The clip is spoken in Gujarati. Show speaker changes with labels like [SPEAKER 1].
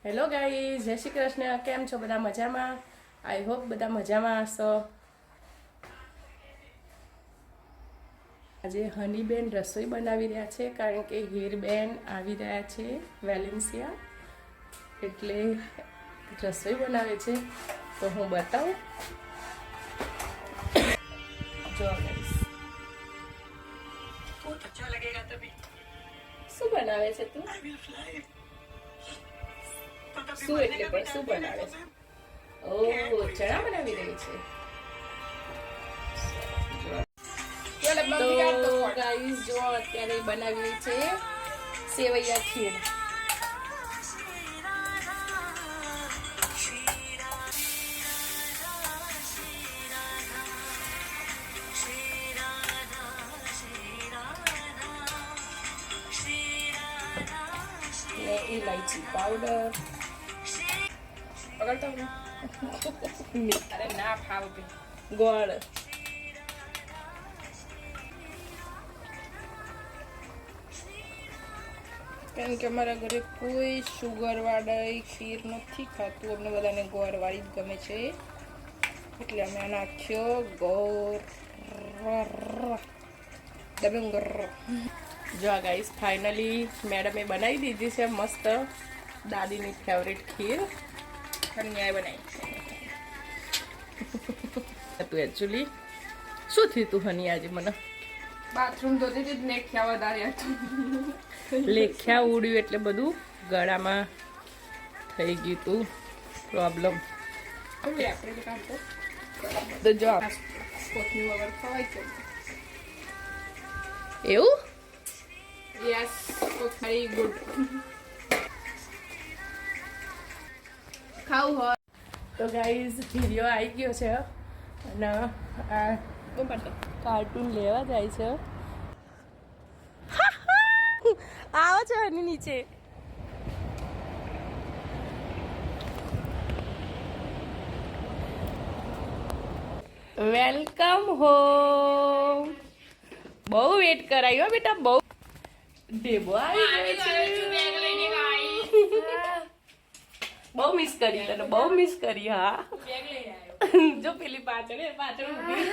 [SPEAKER 1] હેલો ગાઈઝ, જય શ્રી કૃષ્ણ. કેમ છો બધા? મજામાં? આઈ હોપ બધા મજામાં હશો. આજે હનીબેન રસોઈ બનાવી રહ્યા છે કારણ કે હીરબેન આવી રહ્યા છે વેલેન્સિયા, એટલે રસોઈ બનાવે છે. તો હું બતાવું. જો ગાઈઝ, શું બનાવે છે તું? શું એટલે પણ શું બનાવે છે? ઓહ, ચણા બનાવી રહી છે. તો ગાઈઝ જો અત્યારે બનાવી રહી છે સેવૈયા ખીર. ને ઇલાયચી પાવડર. પકડતો અરે ના ફાવતી. ગોળ. કારણ કે અમારા ઘરે કોઈ શુગર વાળી ખીર નથી ખાતું, અમને બધાને ગોળ વાળી જ ગમે છે, એટલે અમે નાખ્યો ગોળ. જો ગાઈસ, ફાઇનલી મેડમે બનાવી દીધી છે મસ્ત દાદીની ફેવરેટ ખીર. કન્યાએ બનાવી તું એકચ્યુઅલી શું થયું તું હની આજે? મને
[SPEAKER 2] બાથરૂમ ધોતી હતી, લેખ્યા વધારે હતું.
[SPEAKER 1] લેખ્યા ઉડ્યું એટલે બધું ગળામાં થઈ ગયું તું પ્રોબ્લેમ. તો જો
[SPEAKER 2] કોથમી વગર ખવાય છે.
[SPEAKER 1] એવું
[SPEAKER 2] યસ, વેરી ગુડ. ખાવું હોય
[SPEAKER 1] તો ગાઈઝ વિડીયો આવી ગયો છે અને આ કાર્ટૂન લેવા જાય છે. આવો છે એની નીચે. Welcome home. બહુ વેટ કરાયો બેટા, બહુ. ડેબો આવી ગયો છે. બહુ મિસ કરી તને, બહુ મિસ કરી. હા, જો પેલી પાછળ ઊભી.